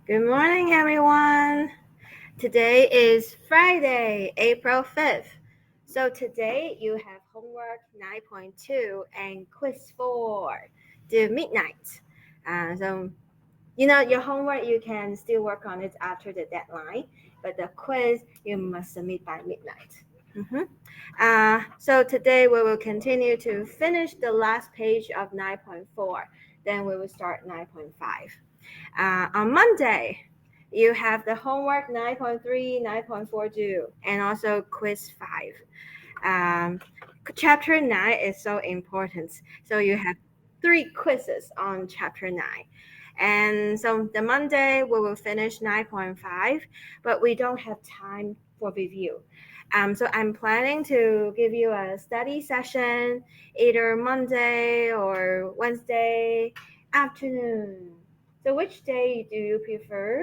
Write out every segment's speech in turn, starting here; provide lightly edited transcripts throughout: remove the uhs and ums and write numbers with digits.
Good morning, everyone. Today is Friday, April 5th. So today you have homework 9.2 and quiz 4 to midnight. Your homework, you can still work on it after the deadline, but the quiz, you must submit by midnight. So today we will continue to finish the last page of 9.4. Then we will start 9.5. On Monday, you have the homework 9.3, 9.4 due, and also quiz 5. Um, chapter 9 is so important. So you have 3 quizzes on chapter 9. And so the Monday we will finish 9.5, but we don't have time for review. So I'm planning to give you a study session either Monday or Wednesday afternoon. So which day do you prefer?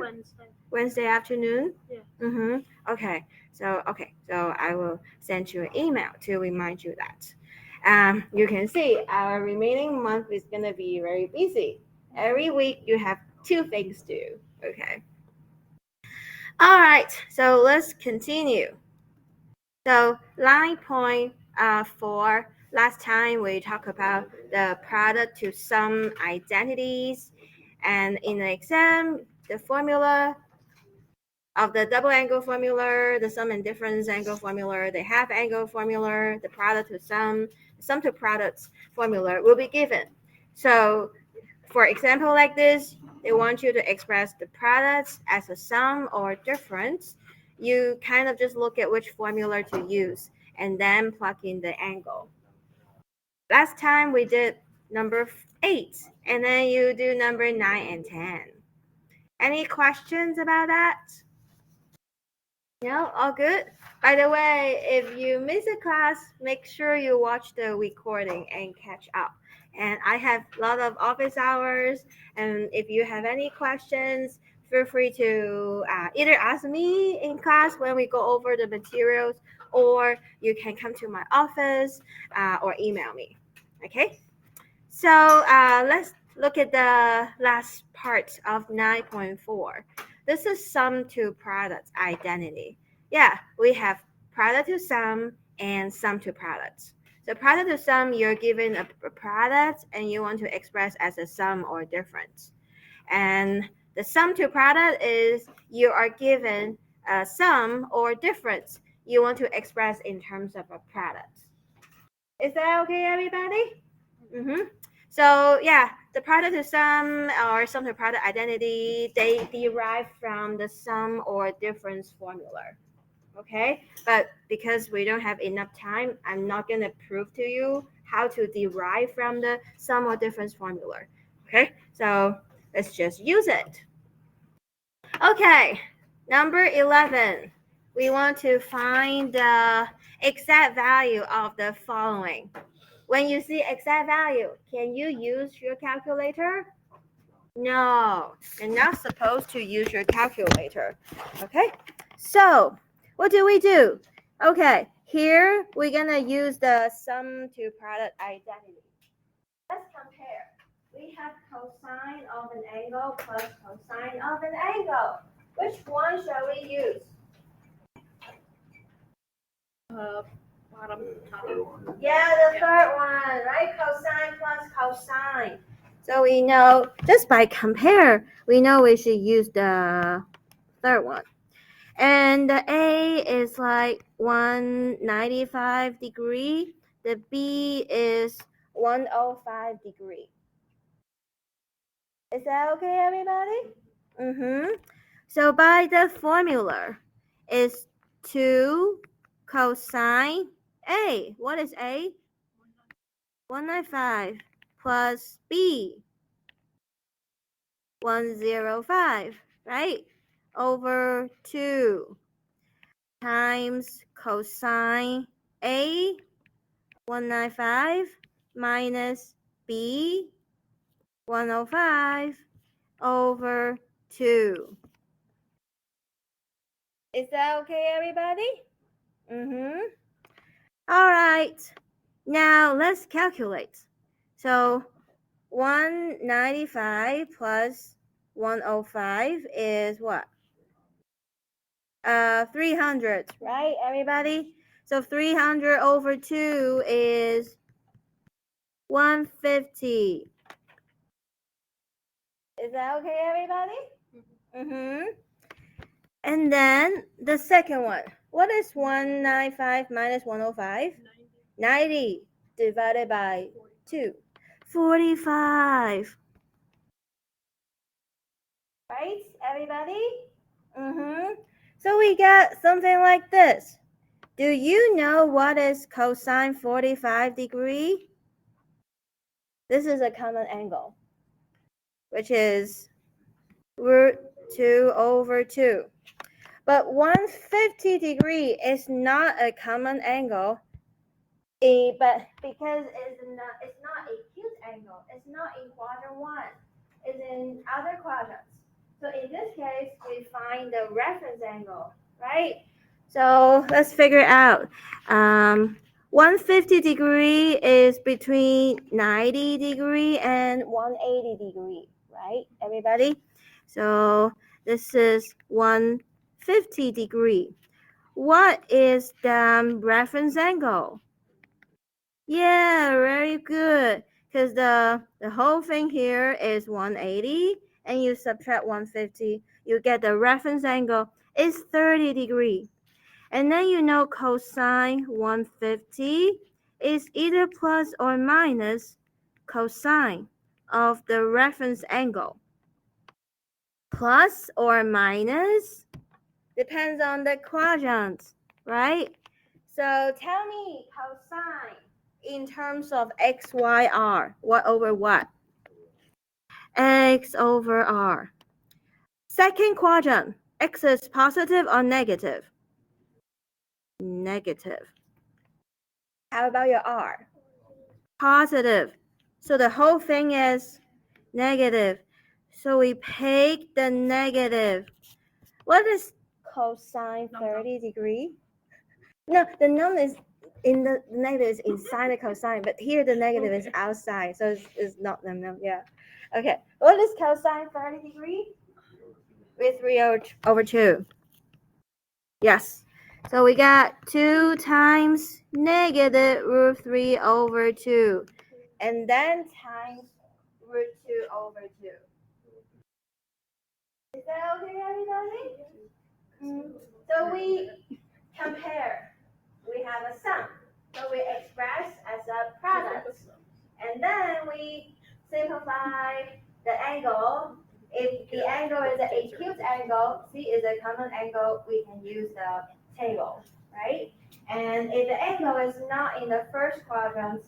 Wednesday afternoon? Yeah. Okay. So I will send you an email to remind you that. You can see our remaining month is gonna be very busy. Every week you have 2 things to do. Okay. All right. So let's continue. So 9.4. Last time we talked about the product to sum identities, and in the exam, the formula of the double angle formula, the sum and difference angle formula, the half angle formula, the product to sum to products formula will be given. So, for example, like this, they want you to express the products as a sum or difference. You kind of just look at which formula to use and then plug in the angle. Last time we did number 8, and then you do number 9 and 10. Any questions about that? No, all good. By the way, if you miss a class, make sure you watch the recording and catch up. And I have a lot of office hours, and if you have any questions, feel free to either ask me in class when we go over the materials, or you can come to my office or email me. Okay? So let's look at the last part of 9.4. This is sum to product identity. Yeah, we have product to sum and sum to product. So product to sum, you're given a product and you want to express as a sum or difference. And the sum to product is you are given a sum or difference you want to express in terms of a product. Is that okay, everybody? Mm-hmm. So yeah, the product to sum or sum to product identity, they derive from the sum or difference formula. Okay, but because we don't have enough time, I'm not gonna prove to you how to derive from the sum or difference formula. Okay, so let's just use it. Okay, number 11. We want to find the exact value of the following. When you see exact value, can you use your calculator? No, you're not supposed to use your calculator. Okay, so what do we do? Okay, here we're gonna use the sum to product identity. Let's compare. We have cosine of an angle plus cosine of an angle. Which one shall we use? Bottom, top. Yeah, the third one, right? Cosine plus cosine. So we know, just by compare, we know we should use the third one. And the A is like 195 degree. The B is 105 degree. Is that okay, everybody? Mm-hmm. So by the formula is 2 cosine A. What is A? 195 plus B 105, right? Over 2 times cosine A 195 minus B 105 over 2. Is that okay, everybody? Mm-hmm. All right. Now let's calculate. So 195 plus 105 is what? 300, right, everybody? So 300 over 2 is 150. Is that okay, everybody? Mm-hmm. And then the second one. What is 195 minus 105? 90 divided by 2. 45. Right, everybody? Mm-hmm. So we got something like this. Do you know what is cosine 45 degree? This is a common angle, which is root 2 over 2. But 150 degree is not a common angle, but because it's not a acute angle, it's not in quadrant 1, it's in other quadrants. So in this case, we find the reference angle, right? So let's figure out. 150 degree is between 90 degree and 180 degree, right, everybody? So this is 150 degree. What is the reference angle? Yeah, very good. Because the whole thing here is 180, and you subtract 150, you get the reference angle is 30 degree. And then you know cosine 150 is either plus or minus cosine of the reference angle. Plus or minus depends on the quadrant, right? So tell me cosine in terms of x, y, r. What over what? X over r. Second quadrant, x is positive or negative? Negative. How about your r? Positive. So the whole thing is negative. So we take the negative. What is cosine 30 degree? No, the num is in the negative is inside the cosine, but here the negative is outside, so it's not the num. Yeah. Okay. What is cosine 30 degree? With 3 over 2. Yes. So we got 2 times negative root 3 over 2. And then times root 2 over 2. Is that okay, everybody? So we compare. We have a sum. So we express as a product. And then we simplify the angle. If the angle is an acute angle, C is a common angle, we can use the table, right? And if the angle is not in the first quadrant,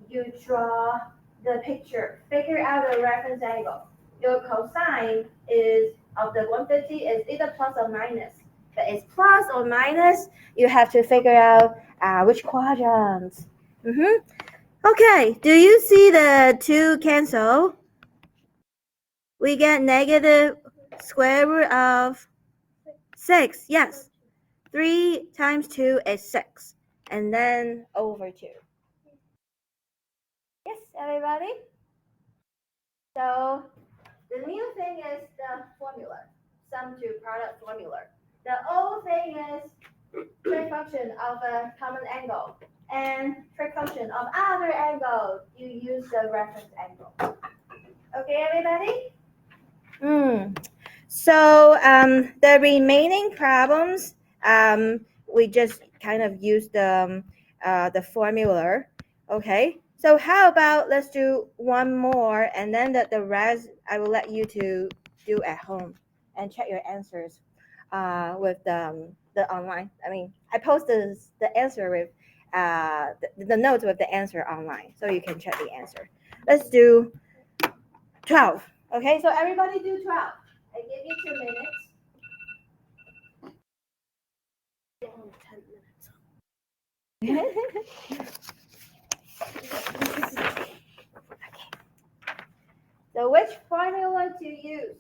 you draw the picture, figure out the reference angle. Your cosine is of the 150 is either plus or minus. But it's plus or minus, you have to figure out which quadrant. Okay, do you see the 2 cancel? We get negative square root of 6. Yes, 3 times 2 is 6. And then over 2. Yes, everybody? So the new thing is the formula, sum to product formula. The old thing is trig function of a common angle. And trig function of other angle, you use the reference angle. Okay, everybody? So the remaining problems, we just kind of use the formula. Okay. So how about let's do one more, and then the rest I will let you to do at home and check your answers with the online. I mean, I post the answer with the notes with the answer online, so you can check the answer. Let's do 12. Okay, so everybody do 12. I give you 2 minutes. So which formula to use?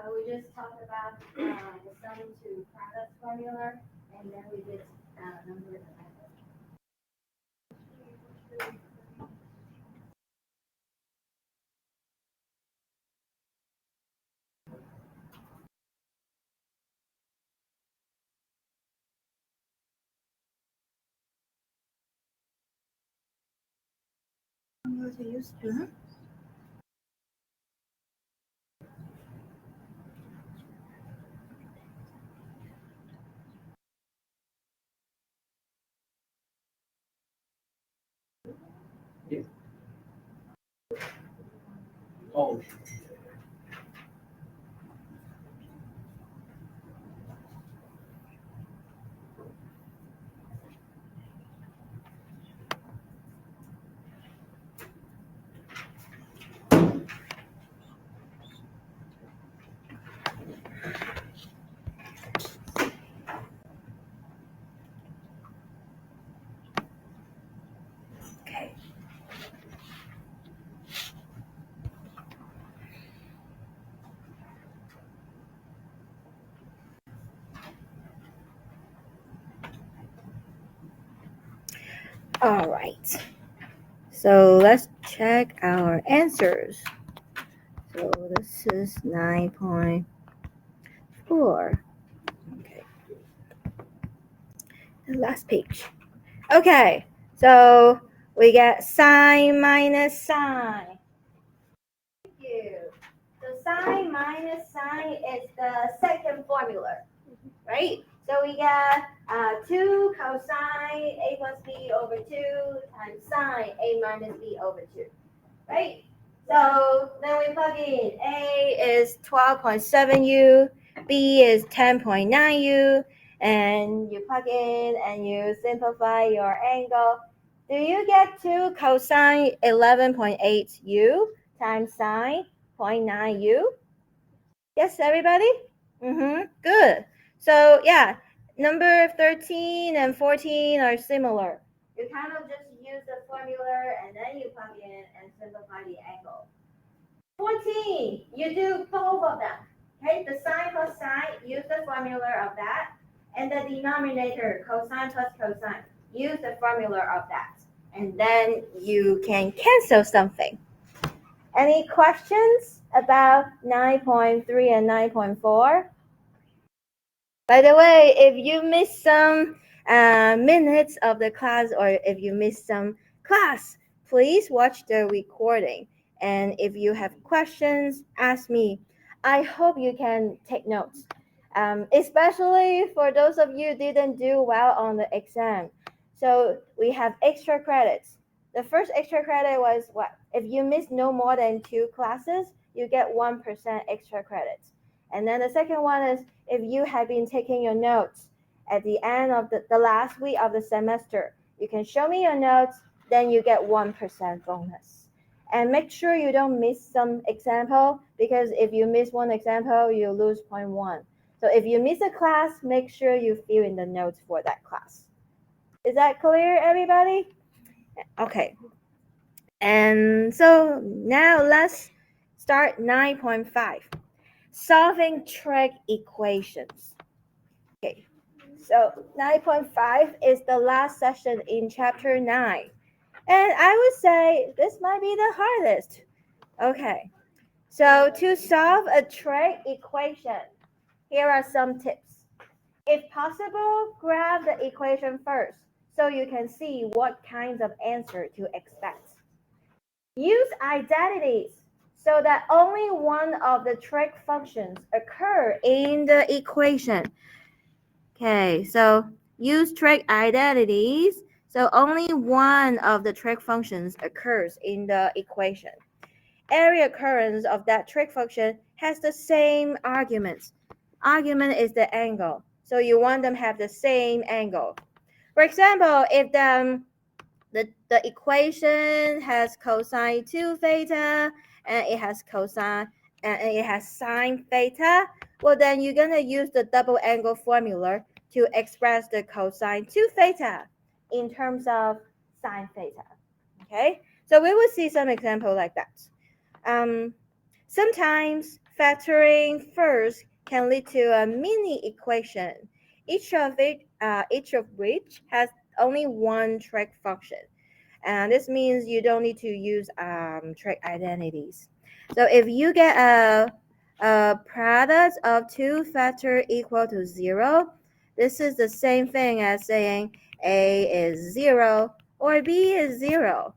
We just talked about the sum to product formula, and then we did number of angles. I'm going to use spoon. Oh. Okay. All right. So let's check our answers. So this is 9.4. Okay. The last page. Okay. So we get sine minus sine. Thank you. So sine minus sine is the second formula, right? So we get 2 cosine a plus b over 2 times sine a minus b over 2, right? So then we plug in a is 12.7u, b is 10.9u, and you plug in and you simplify your angle. Do you get 2 cosine 11.8u times sine 0.9u? Yes, everybody? Good. So yeah, number 13 and 14 are similar. You kind of just use the formula and then you plug in and simplify the angle. 14, you do both of them. Okay, the sine plus sine, use the formula of that. And the denominator, cosine plus cosine, use the formula of that. And then you can cancel something. Any questions about 9.3 and 9.4? By the way, if you missed some minutes of the class or if you missed some class, please watch the recording. And if you have questions, ask me. I hope you can take notes, especially for those of you who didn't do well on the exam. So we have extra credits. The first extra credit was what? If you miss no more than 2 classes, you get 1% extra credits. And then the second one is if you have been taking your notes at the end of the last week of the semester, you can show me your notes, then you get 1% bonus. And make sure you don't miss some example, because if you miss one example, you lose 0.1. So if you miss a class, make sure you fill in the notes for that class. Is that clear, everybody? Okay. And so now let's start 9.5. Solving trig equations. Okay, so 9.5 is the last session in chapter 9. And I would say this might be the hardest. Okay, so to solve a trig equation, here are some tips. If possible, grab the equation first so you can see what kinds of answer to expect. Use identities so that only one of the trig functions occur in the equation. Okay, so use trig identities so only one of the trig functions occurs in the equation. Every occurrence of that trig function has the same arguments. Argument is the angle, so you want them to have the same angle. For example, if the equation has cosine 2 theta and it has cosine and it has sine theta, well then you're going to use the double angle formula to express the cosine 2 theta in terms of sine theta. Okay, so we will see some example like that. Sometimes factoring first can lead to a mini equation, each of which has only one trig function. And this means you don't need to use trig identities. So if you get a product of two factors equal to 0, this is the same thing as saying A is 0 or B is 0.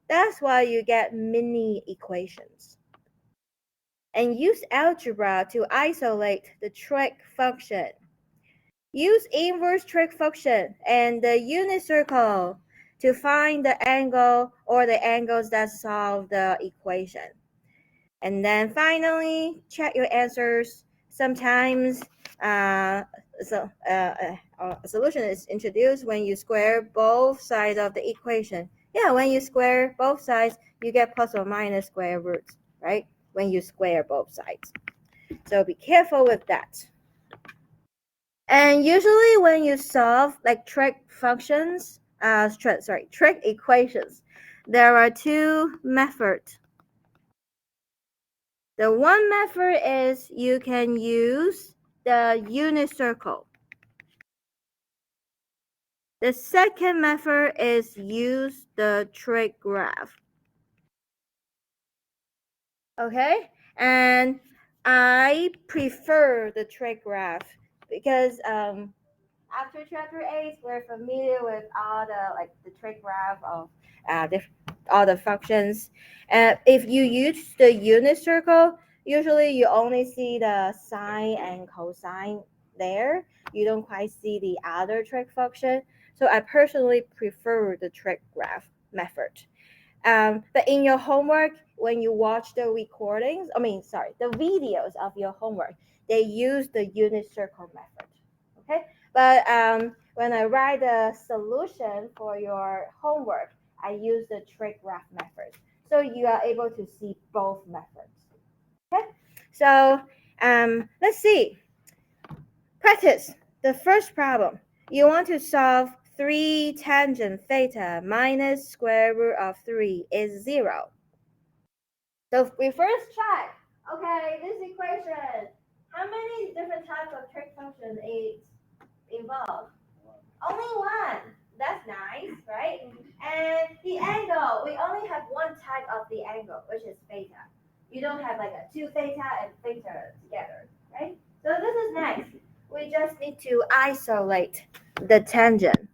That's why you get mini equations. And use algebra to isolate the trig function. Use inverse trig function and the unit circle to find the angle or the angles that solve the equation. And then finally, check your answers. Sometimes a solution is introduced when you square both sides of the equation. Yeah, when you square both sides, you get plus or minus square roots, right? When you square both sides. So be careful with that. And usually when you solve like trig functions, trig equations, there are two methods. The one method is you can use the unit circle. The second method is use the trig graph. Okay? And I prefer the trig graph because after chapter 8, we're familiar with all the trig graph of all the functions. If you use the unit circle, usually you only see the sine and cosine there. You don't quite see the other trig function. So I personally prefer the trig graph method. But in your homework, when you watch the recordings, the videos of your homework, they use the unit circle method. Okay, but when I write the solution for your homework, I use the trig graph method. So you are able to see both methods. Okay, so let's see. Practice the first problem. You want to solve 3 tangent theta minus square root of 3 is 0. So we first check. Okay, this equation. How many different types of trig functions it involves? Only one. That's nice, right? And the angle, we only have one type of the angle, which is theta. You don't have like a 2 theta and theta together, right? So this is nice. We just need to isolate the tangent.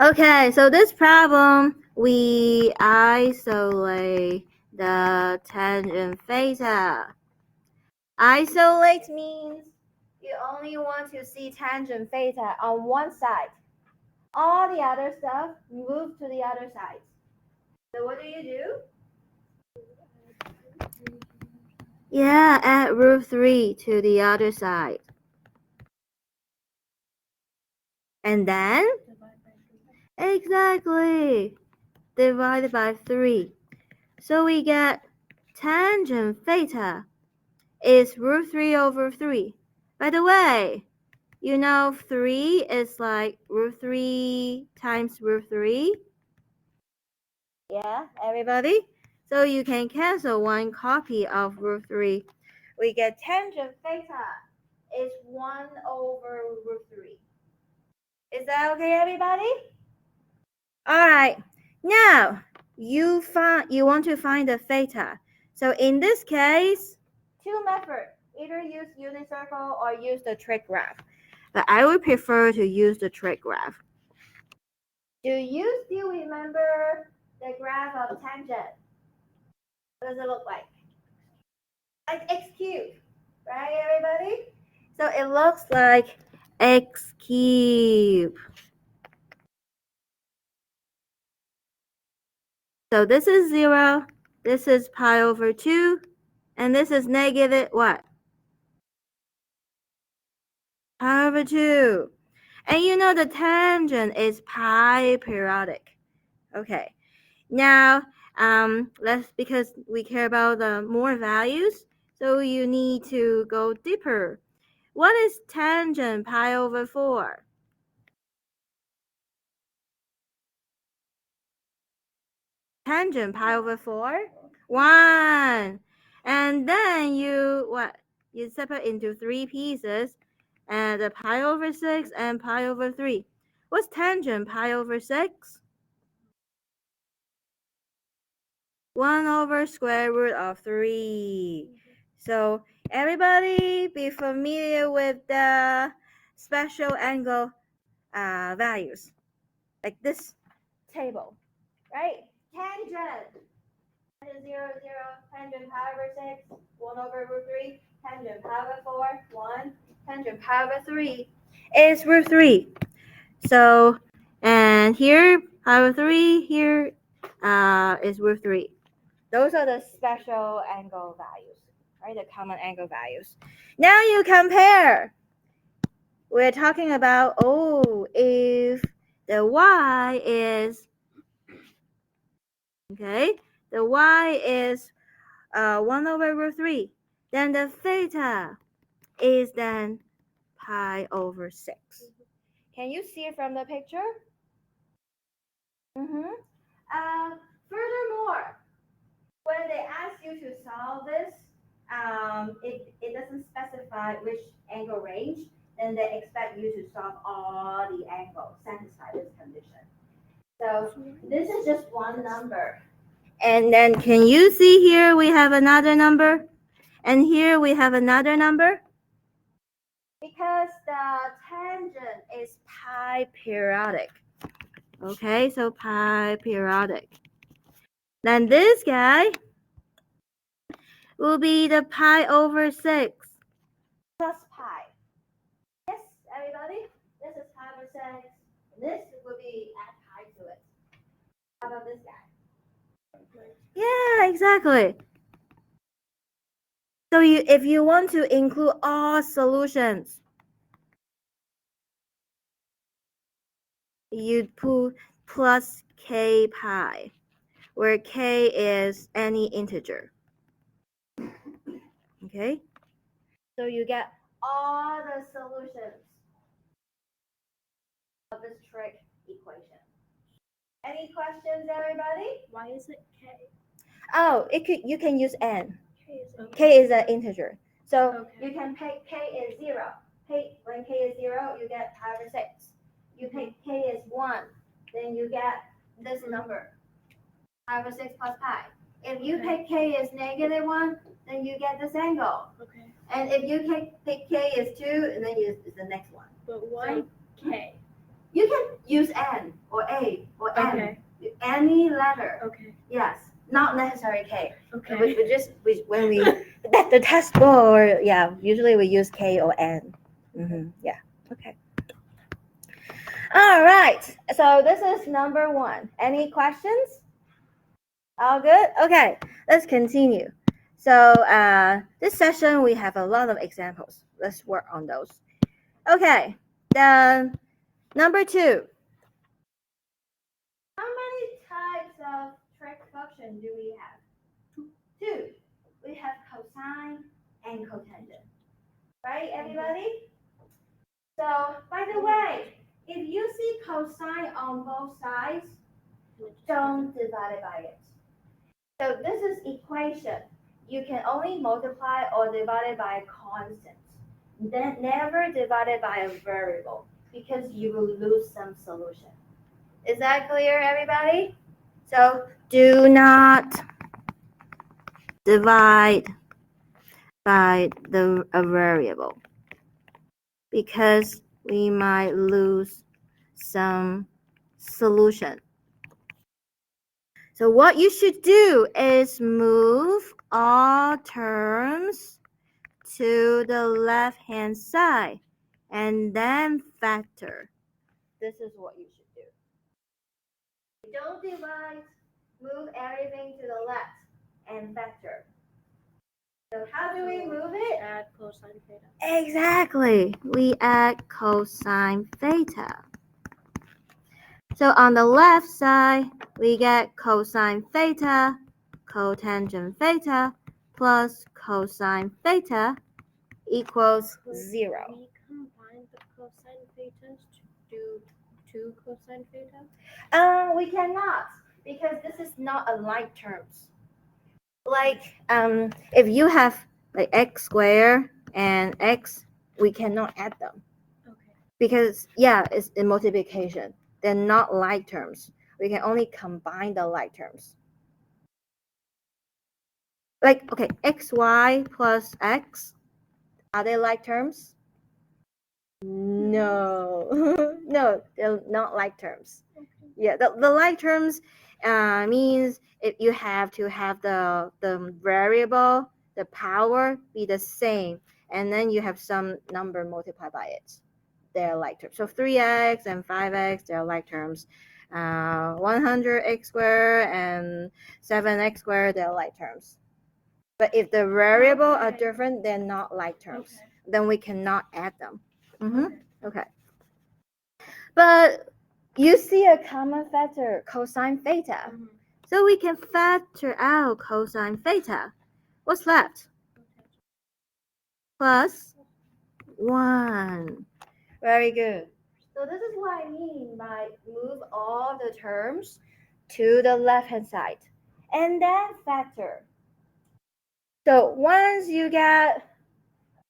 Okay, so this problem, we isolate the tangent theta. Isolate means you only want to see tangent theta on one side. All the other stuff move to the other side. So what do? Yeah, add root 3 to the other side. And then? Exactly. Divided by 3. So we get tangent theta is root 3 over 3. By the way, you know 3 is like root 3 times root 3. Yeah, everybody? So you can cancel one copy of root 3. We get tangent theta is 1 over root 3. Is that okay, everybody? All right. Now, you want to find the theta. So in this case, two methods. Either use unit circle or use the trig graph. But I would prefer to use the trig graph. Do you still remember the graph of tangent? What does it look like? Like x cubed, right, everybody? So it looks like x cubed. So this is 0, this is pi over 2, and this is negative what? Pi over 2. And you know the tangent is pi periodic. Okay. Now, because we care about the more values, so you need to go deeper. What is tangent pi over 4? Tangent pi over 4? 1. And then you separate into three pieces, and the pi over 6 and pi over 3. What's tangent pi over 6? 1 over square root of 3. So everybody be familiar with the special angle values, like this table, right? Tangent. Tangent 0, 0, tangent pi over 6, 1 over root 3, tangent pi over 4, 1, tangent pi over 3 is root 3. So, and here, pi over 3, here is root 3. Those are the special angle values, right? The common angle values. Now you compare. We're talking about, if the y is, okay, the y is 1 over root 3, then the theta is then pi over 6. Can you see it from the picture? Mm-hmm. Furthermore, when they ask you to solve this, it doesn't specify which angle range, then they expect you to solve all the angles, satisfy this condition. So this is just one number. And then can you see here we have another number? And here we have another number? Because the tangent is pi periodic. Okay, so pi periodic. Then this guy will be the pi over 6 plus pi. Yes, everybody? This is pi over 6. This will be add pi to it. How about this guy? Yeah, exactly. So if you want to include all solutions, you'd put plus k pi, where k is any integer. Okay? So you get all the solutions of this trig equation. Any questions, everybody? Why is it K? Oh, you can use n. Okay. K is an integer. So Okay. you can pick k is 0. When k is 0, you get pi over 6. You pick k is 1, then you get this number, pi over 6 plus pi. If you pick k is negative 1, then you get this angle. Okay. And if you pick k is 2, and then you use the next one. But why K? You can use n or a or m. Okay. Any letter. Okay. Yes. Not necessary K. Okay. When we the test board, usually we use K or N. Yeah. Okay. All right. So this is number 1. Any questions? All good? Okay. Let's continue. So this session we have a lot of examples. Let's work on those. Okay. Then number 2. How many types of trig function do we have? 2. We have cosine and cotangent. Right, everybody? So, by the way, if you see cosine on both sides, don't divide it by it. So this is equation. You can only multiply or divide it by a constant. Then never divide it by a variable because you will lose some solution. Is that clear, everybody? So do not divide by a variable because we might lose some solution. So what you should do is move all terms to the left-hand side and then factor. This is what you should do. Don't divide, move everything to the left and factor. So how do we move it? Add cosine theta. Exactly. We add cosine theta. So on the left side, we get cosine theta, cotangent theta, plus cosine theta equals 0. We combine the cosine thetas to do 2 cosine theta? We cannot, because this is not a like terms. Like if you have like x squared and x, we cannot add them Okay. because yeah, it's in multiplication. They're not like terms. We can only combine the like terms. Like okay, xy plus x, are they like terms? No, no, they're not like terms. Okay. Yeah, the like terms means if you have to have the variable, the power be the same, and then you have some number multiplied by it. They're like terms. So 3x and 5x, they're like terms. 100x squared and 7x squared, they're like terms. But if the variable are different, they're not like terms. Okay. Then we cannot add them. Okay. But you see a common factor, cosine theta. So we can factor out cosine theta. What's left? Plus 1. Very good. So this is what I mean by move all the terms to the left-hand side. And then factor. So once you get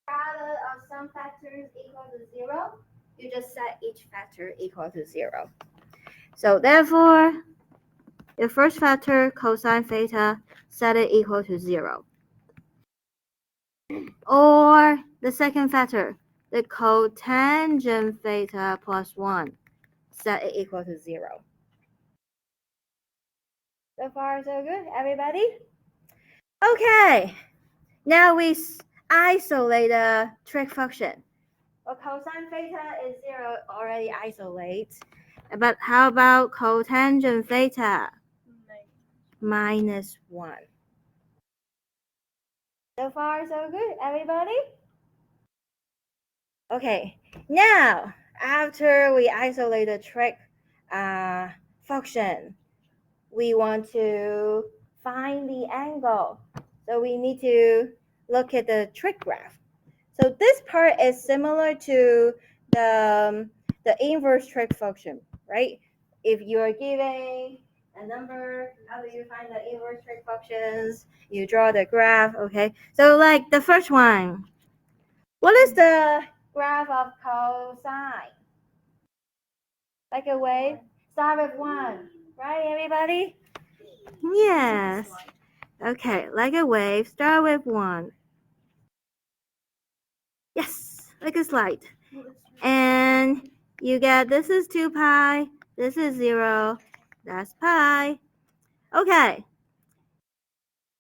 product of some factors equal to 0, you just set each factor equal to 0. So therefore, the first factor, cosine theta, set it equal to 0. Or the second factor, the cotangent theta plus 1, set it equal to 0. So far, so good, everybody? Okay, now we isolate the trig function. Well, cosine theta is 0, already isolate. But how about cotangent theta? Minus 1. So far, so good, everybody? Okay, now after we isolate the trig function, we want to find the angle. So we need to look at the trig graph. So this part is similar to the inverse trig function, right? If you are given a number, how do you find the inverse trig functions? You draw the graph, okay? So like the first one, what is the graph of cosine? Like a wave? Start with 1, right, everybody? Yes. Okay, like a wave, start with 1. Yes, like a slide. And you get this is 2 pi, this is 0, that's pi. Okay.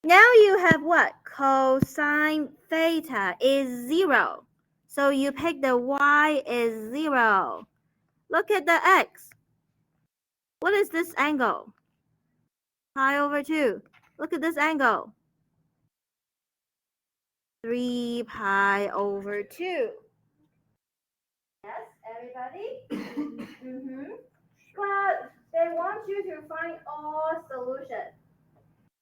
Now you have what? Cosine theta is 0. So you pick the y is 0. Look at the x. What is this angle? Pi over 2. Look at this angle. 3 pi over 2. Yes, everybody? But they want you to find all solutions.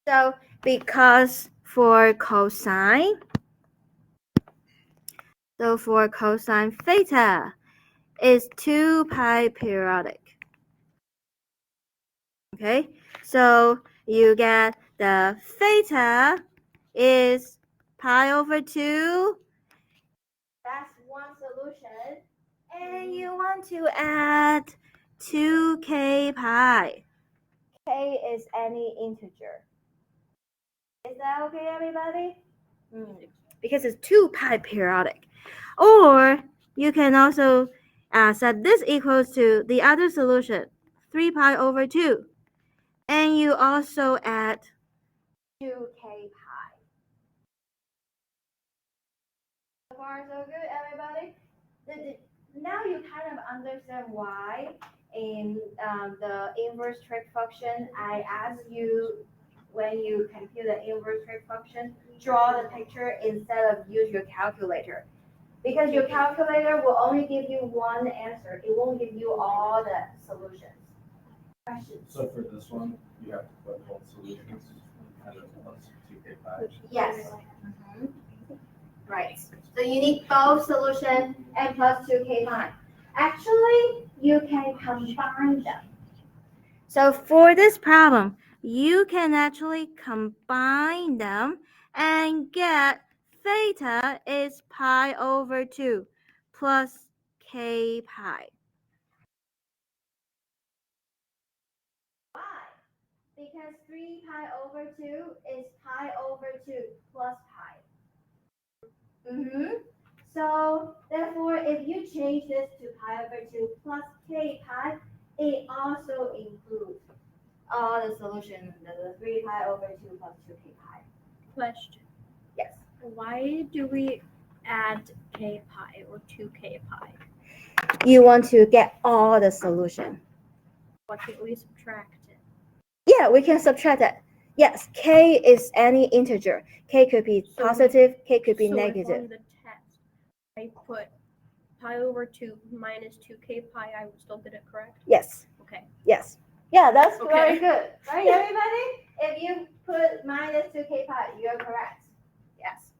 So because for cosine theta is 2 pi periodic. Okay, so you get the theta is pi over 2. That's one solution. And you want to add 2k pi. K is any integer. Is that okay, everybody? Because it's 2 pi periodic. Or you can also set this equals to the other solution, 3 pi over 2. And you also add 2k pi. So far, so good, everybody? Now you kind of understand why in the inverse trig function, I asked you when you compute the inverse trig function, draw the picture instead of use your calculator. Because your calculator will only give you one answer. It won't give you all the solutions. Questions? So for this one, you have to put both solutions and then plus 2k pi. Yes. Right. So you need both solution and plus 2k pi. Actually, you can combine them. So for this problem, you can actually combine them and get theta is pi over 2 plus k pi. Why? Because 3 pi over 2 is pi over 2 plus pi. So, therefore, if you change this to pi over 2 plus k pi, it also includes all the solution, the 3 pi over 2 plus 2k pi. Question. Yes. Why do we add k pi or 2k pi? You want to get all the solution. Why can't we subtract it? Yeah, we can subtract that. Yes, k is any integer. K could be positive, k could be So negative. if on the test I put pi over 2 minus 2k pi, I would still get it correct? Yes. Okay. Yes. Yeah, that's Okay. very good. Right, everybody? If you put minus 2k pi, you're correct. Yes.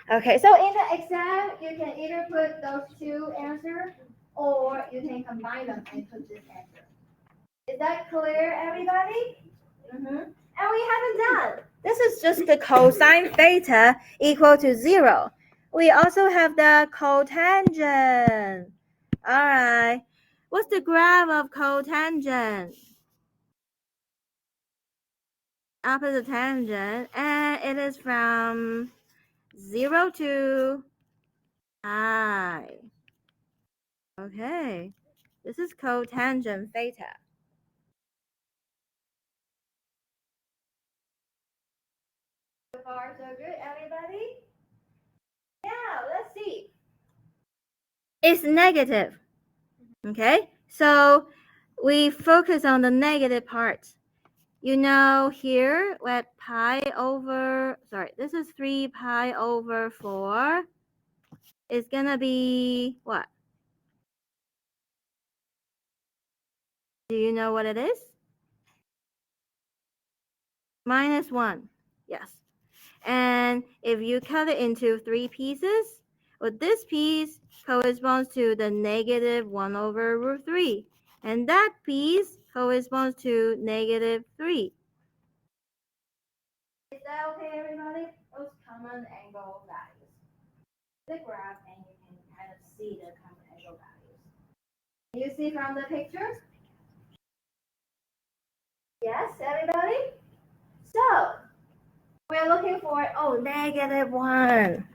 Okay, so in the exam, you can either put those two answers or you can combine them and put this answer. Is that clear, everybody? And we haven't done. This is just the cosine theta equal to 0. We also have the cotangent. All right. What's the graph of cotangent? Opposite tangent, and it is from 0 to pi. Okay. This is cotangent theta. So far, so good, everybody? Yeah, let's see. It's negative. Okay, so we focus on the negative part. You know here, with pi over, this is 3 pi over 4. It's going to be what? Do you know what it is? Minus 1. Yes. And if you cut it into 3 pieces, well, this piece corresponds to the negative 1 over root 3. And that piece corresponds to negative 3. Is that okay, everybody? Those common angle values. The graph, and you can kind of see the common angle values. You see from the picture? Yes, everybody? So, we're looking for, negative 1.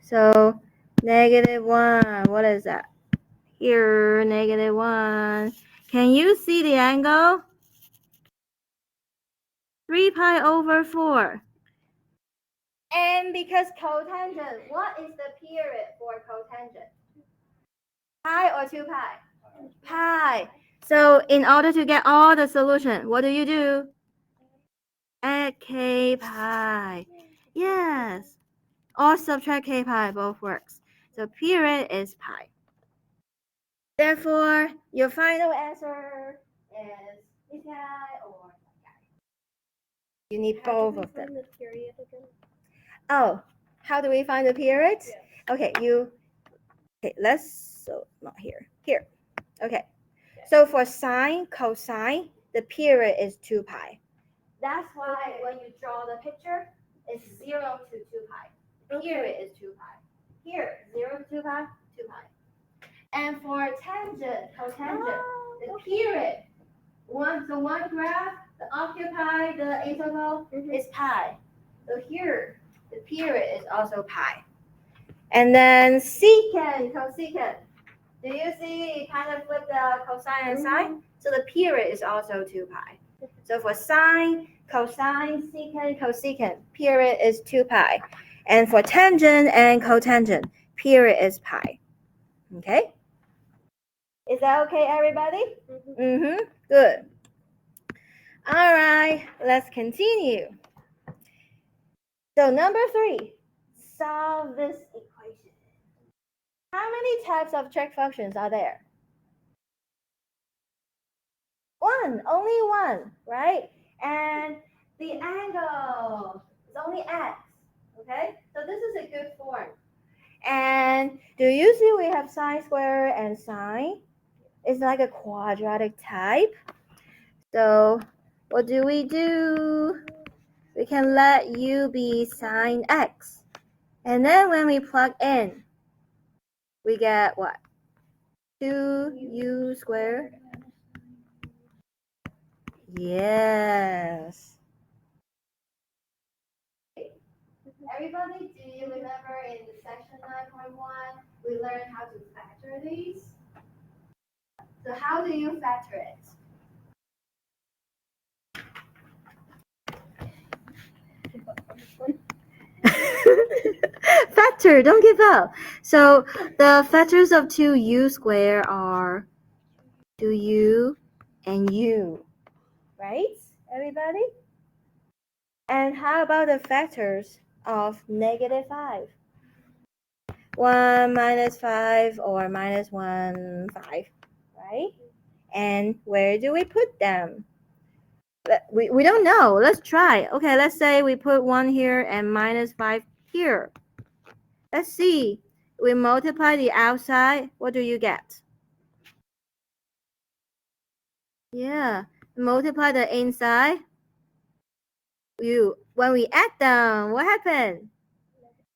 So, negative 1, what is that? Here, negative 1. Can you see the angle? 3 pi over 4. And because cotangent, what is the period for cotangent? Pi or 2 pi? Pi. So in order to get all the solution, what do? Add k pi. Yes. Or subtract k pi, both works. So period is pi. Therefore, your final answer is this guy or that guy. You need both of them. The period again? Oh, how do we find the period? Yes. Okay, not here. Here. Okay. So for sine, cosine, the period is 2 pi. That's why when you draw the picture, it's 0 to 2 pi. The period is 2 pi. Here, 0 to 2 pi, 2 pi. And for tangent, cotangent, the period, one graph, the occupy, the interval is pi. So here, the period is also pi. And then secant, cosecant. Do you see it kind of flip the cosine and sine? So the period is also 2 pi. So for sine, cosine, secant, cosecant, period is 2 pi. And for tangent and cotangent, period is pi. Okay? Is that okay, everybody? Good. All right, let's continue. So number 3, solve this equation. How many types of check functions are there? Only one, right? And the angle is only x, okay? So this is a good form. And do you see we have sine square and sine? It's like a quadratic type. So what do? We can let u be sine x. And then when we plug in, we get what? 2u squared? Yes. Everybody, do you remember in the section 9.1, we learned how to factor these? So how do you factor it? Factor, don't give up. So the factors of 2u squared are 2u and u, right, everybody? And how about the factors of negative 5? 1 minus 5 or minus 1, 5, right? And where do we put them? We don't know. Let's try. Okay, let's say we put 1 here and minus 5 here. Let's see. We multiply the outside. What do you get? Yeah. Multiply the inside. When we add them, what happened?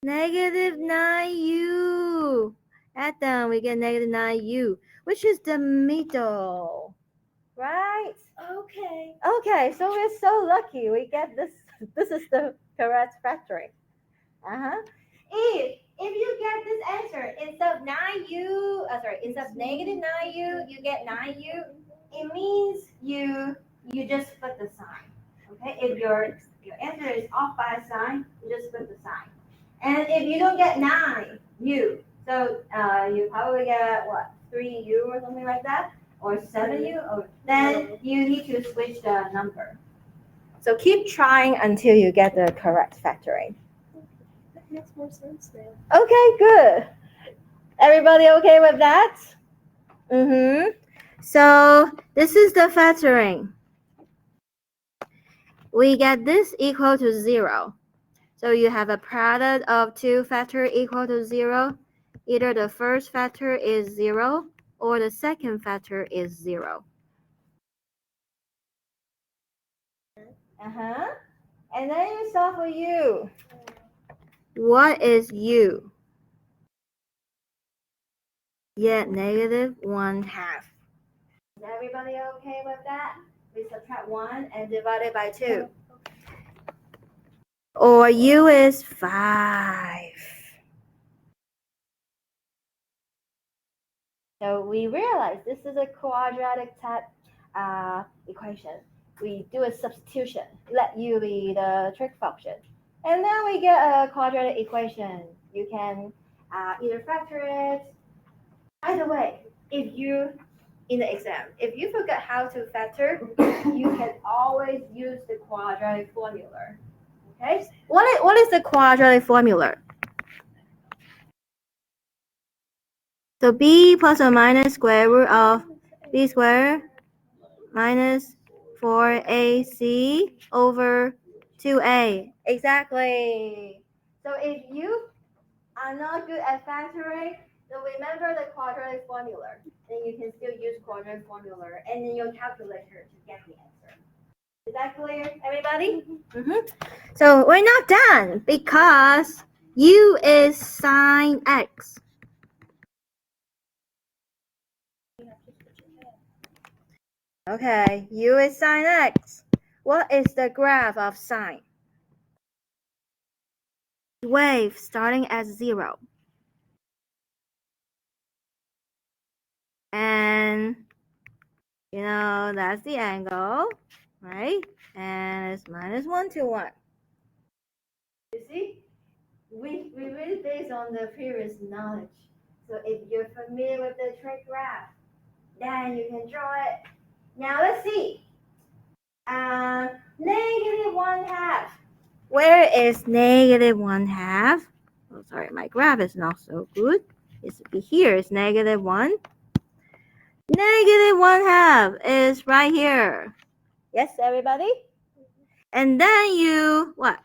Negative 9u. Add them, we get negative 9u, which is the middle. Right? Okay. Okay, so we're so lucky we get this. This is the correct factoring. If you get this answer, instead of 9u, instead of negative 9u, you get 9u, it means you just flip the sign. Okay, if your answer is off by a sign, you just flip the sign. And if you don't get 9u, so you probably get what, 3u or something like that, or 7u, or then you need to switch the number. So keep trying until you get the correct factoring. That makes more sense now. Okay, good. Everybody okay with that? So this is the factoring. We get this equal to 0. So you have a product of two factors equal to 0. Either the first factor is 0 or the second factor is 0. And then you solve for u. What is u? Yeah, negative 1/2. Is everybody okay with that? We subtract 1 and divide it by 2. Or u is 5. So we realize this is a quadratic type equation. We do a substitution, let u be the trig function. And then we get a quadratic equation. You can either factor it. Either way, if you, in the exam, if you forget how to factor, you can always use the quadratic formula. Okay? What is the quadratic formula? So b plus or minus square root of b squared minus 4ac over 2a. Exactly. So if you are not good at factoring, then remember the quadratic formula. Then you can still use quadratic formula and then your calculator to get the answer. Is that clear, everybody? So we're not done because u is sine x. Okay, u is sine x. What is the graph of sine? Wave starting at 0. And, that's the angle, right? And it's minus 1 to 1. You see? We really based on the previous knowledge. So if you're familiar with the trig graph, then you can draw it. Now let's see. Negative 1/2. Where is negative 1/2? Oh, sorry, my graph is not so good. It's here. It's negative 1. Negative 1/2 is right here. Yes, everybody? And then you, what?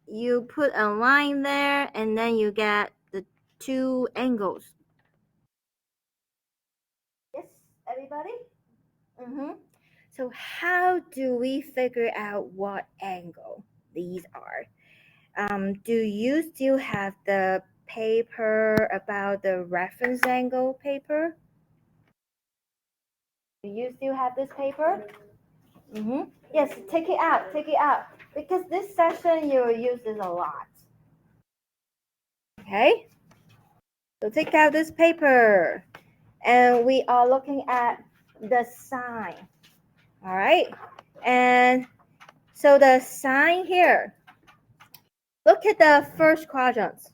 You put a line there, and then you get the two angles. Yes, everybody? So how do we figure out what angle these are? Do you still have the paper about the reference angle paper? Do you still have this paper? Yes, take it out, because this session you will use this a lot. Okay, so take out this paper, and we are looking at the sign. All right, and so the sign here, look at the first quadrants.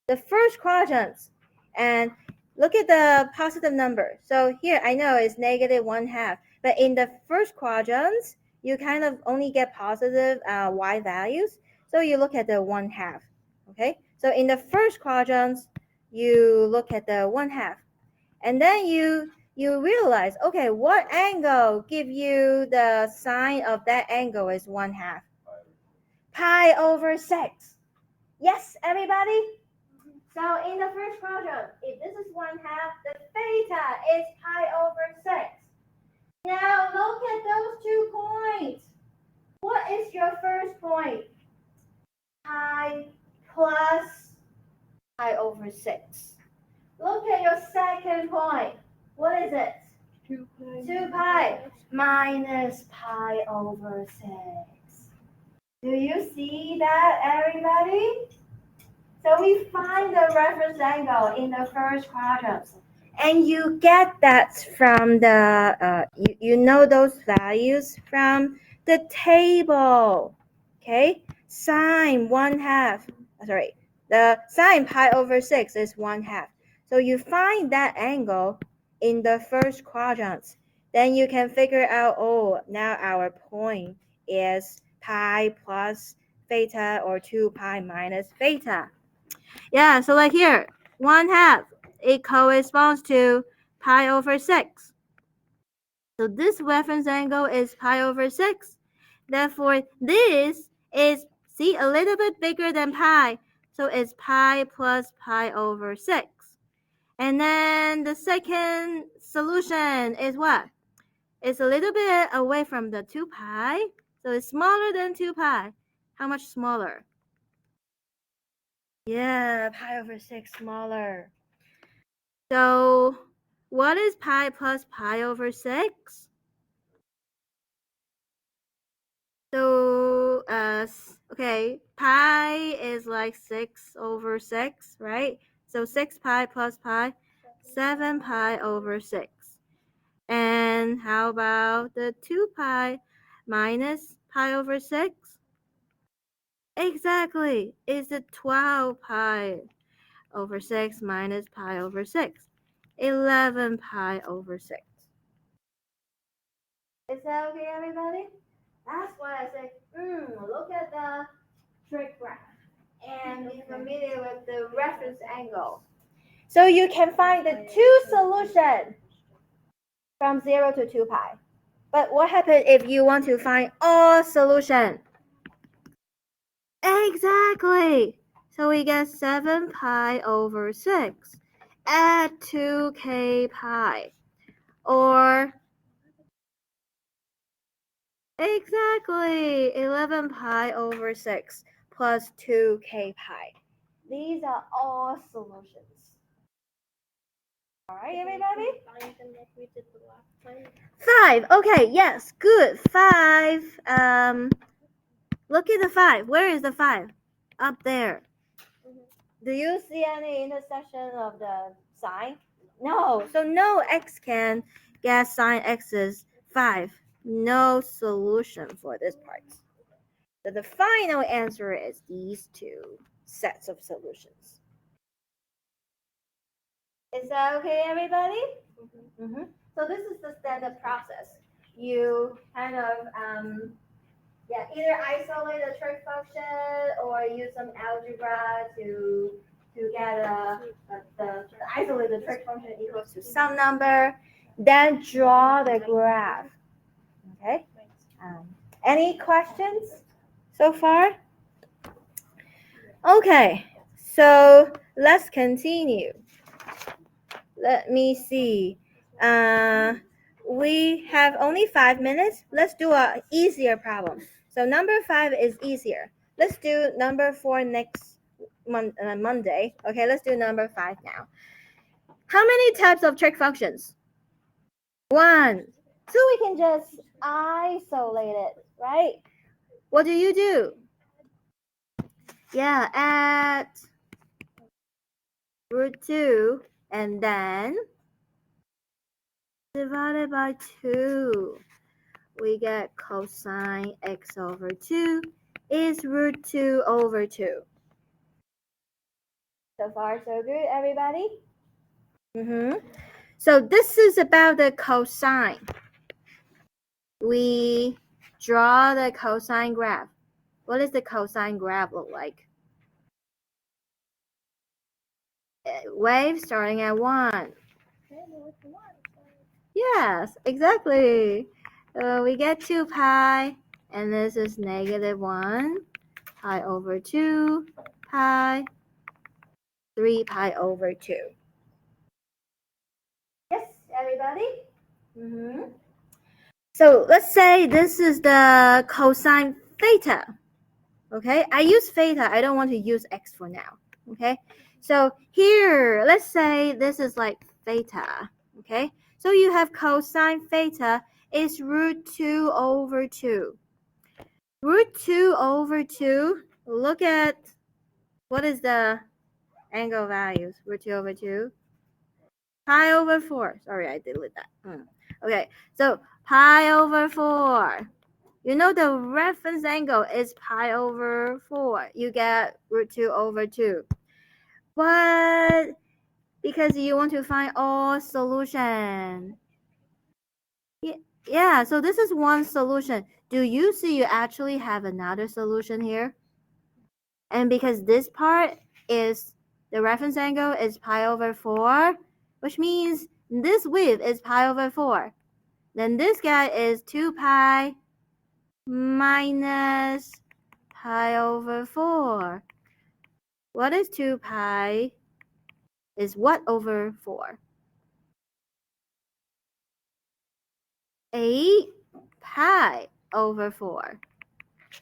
The first quadrants, and look at the positive number. So here I know it's -1/2, but in the first quadrants, you kind of only get positive y values. So you look at the 1/2. Okay, so in the first quadrants, you look at the 1/2, and then you realize, okay, what angle give you the sign of that angle is 1/2? Pi/6. Yes, everybody? So in the first quadrant, if this is 1/2, the theta is pi/6. Now look at those 2 points. What is your first point? Pi plus pi/6. Look at your second point. What is it? 2 pi minus pi/6. Do you see that, everybody? So we find the reference angle in the first quadrant. And you get that from the, you know those values from the table. Okay? Sine 1/2. Sorry. The sine pi/6 is 1/2. So you find that angle in the first quadrant. Then you can figure out, oh, now our point is pi plus theta or 2 pi minus theta. Yeah, so like here, 1/2, it corresponds to pi/6. So this reference angle is pi/6. Therefore, this is, see, a little bit bigger than pi. So it's pi plus pi/6. And then the second solution is what? It's a little bit away from the 2 pi. So it's smaller than 2 pi. How much smaller? Yeah, pi/6 smaller. So what is pi plus pi/6? So okay, pi is like 6/6, right? So 6 pi plus pi, 7 pi/6. And how about the 2 pi minus pi/6? Exactly. It's the 12 pi/6 minus pi/6. 11 pi/6. Is that okay, everybody? That's why I say, look at the trig graph and be familiar with the reference angle. So you can find the 2 solutions from 0 to 2 pi. But what happens if you want to find all solutions? Exactly. So we get 7 pi/6 at 2k pi. Or exactly 11 pi/6 plus 2k pi. These are all solutions. All right, everybody? 5. Okay, yes, good. 5. Look at the 5. Where is the 5? Up there. Do you see any intersection of the sign? No. So no x can get sine x is 5. No solution for this part. So the final answer is these 2 sets of solutions. Is that okay, everybody? So this is the standard process. You kind of either isolate a trig function or use some algebra to get the isolated trig function equals to some number. Then draw the graph. Okay. Any questions so far? Okay. So let's continue. Let me see. we have only 5 minutes. Let's do a easier problem. So number 5 is easier. Let's do number 4 next Monday. Okay, let's do number 5 now. How many types of trig functions? 1. So we can just isolate it, right? What do you do? Yeah, add root 2 and then divided by 2. We get cosine x over 2 is root 2 over 2. So far, so good, everybody? So this is about the cosine. We draw the cosine graph. What does the cosine graph look like? Wave starting at 1. Yes, exactly. We get 2 pi, and this is negative 1, pi over 2, pi, 3 pi over 2. Yes, everybody? So let's say this is the cosine theta. Okay, I use theta. I don't want to use x for now. Okay, so here, let's say this is like theta. Okay, so you have cosine theta is root 2 over 2. Root 2 over 2, look at what is the angle values? Root 2 over 2. Pi over 4. Sorry, I deleted that. Okay, so pi over 4. You know the reference angle is pi over 4. You get root 2 over 2. But because you want to find all solution. Yeah, so this is one solution. Do you see you actually have another solution here? And because this part is the reference angle is pi over 4, which means this width is pi over 4. Then this guy is 2 pi minus pi over 4. What is 2 pi? Is what over 4? 8 pi over 4.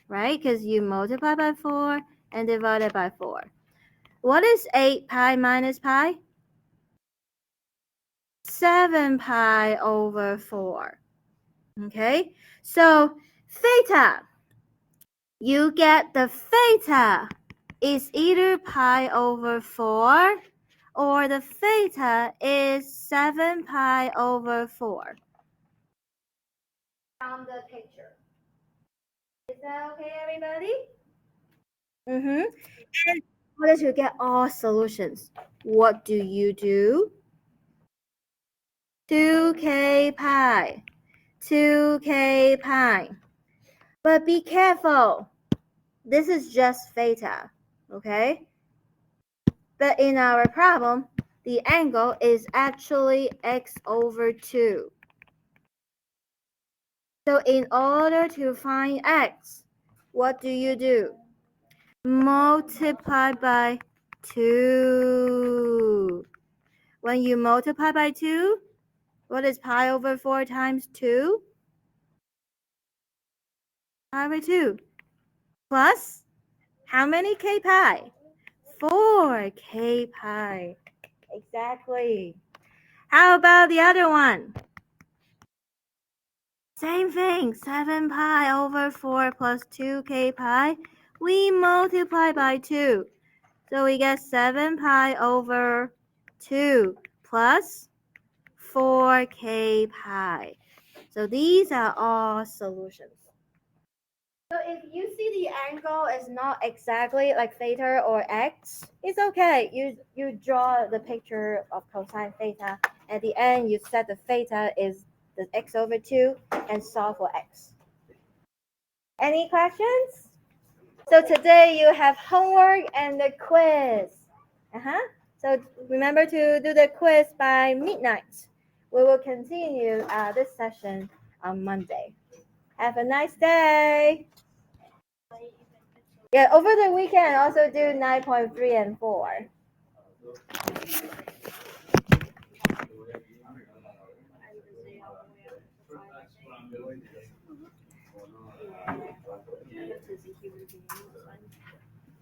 Right? Because you multiply by 4 and divide it by 4. What is 8 pi minus pi? 7 pi over 4. Okay? So theta, you get the theta is either pi over 4 or the theta is 7 pi over 4. From the picture. Is that okay, everybody? And in order to get all solutions, what do you do? 2k pi. 2k pi. But be careful. This is just theta, okay? But in our problem, the angle is actually x over 2. So in order to find x, what do? Multiply by 2. When you multiply by 2, what is pi over 4 times 2? Pi over 2. Plus, how many k pi? 4k pi. Exactly. How about the other one? Same thing, 7 pi over 4 plus 2k pi. We multiply by 2. So we get 7 pi over 2 plus 4k pi. So these are all solutions. So if you see the angle is not exactly like theta or x, it's okay. You draw the picture of cosine theta. At the end, you set the theta is the x over 2 and solve for x. Any questions? So today you have homework and the quiz. So remember to do the quiz by midnight. We will continue this session on Monday. Have a nice day. Yeah, over the weekend also do 9.3 and 4.